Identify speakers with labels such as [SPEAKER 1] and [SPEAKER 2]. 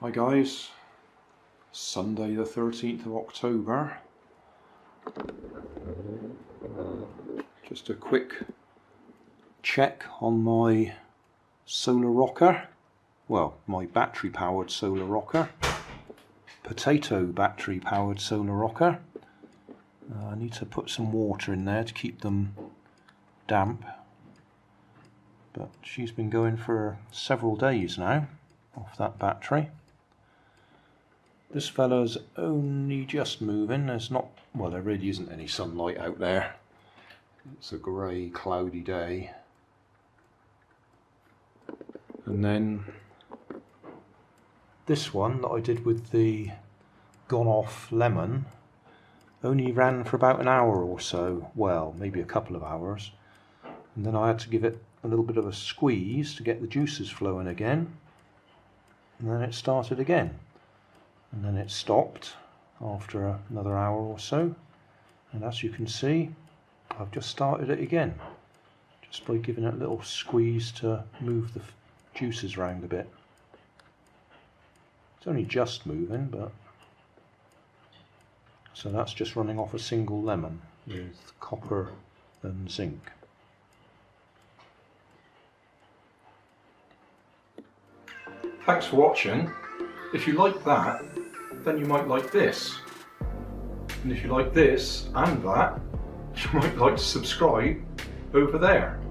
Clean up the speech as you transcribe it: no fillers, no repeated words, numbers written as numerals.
[SPEAKER 1] Hi guys, Sunday the 13th of October. Just a quick check on my solar rocker. Well, my battery powered solar rocker. Potato battery powered solar rocker. I need to put some water in there to keep them damp. But she's been going for several days now off that battery. This fella's only just moving. There's not, well, there really isn't any sunlight out there. It's a grey, cloudy day. And then this one that I did with the gone off lemon only ran for about an hour or so. Well, maybe a couple of hours. And then I had to give it a little bit of a squeeze to get the juices flowing again. And then it started again. And then it stopped after another hour or so. And as you can see, I've just started it again. Just by giving it a little squeeze to move the juices around a bit. It's only just moving, but... So that's just running off a single lemon with copper and zinc. Thanks for watching. If you like that, then you might like this. And if you like this and that, you might like to subscribe over there.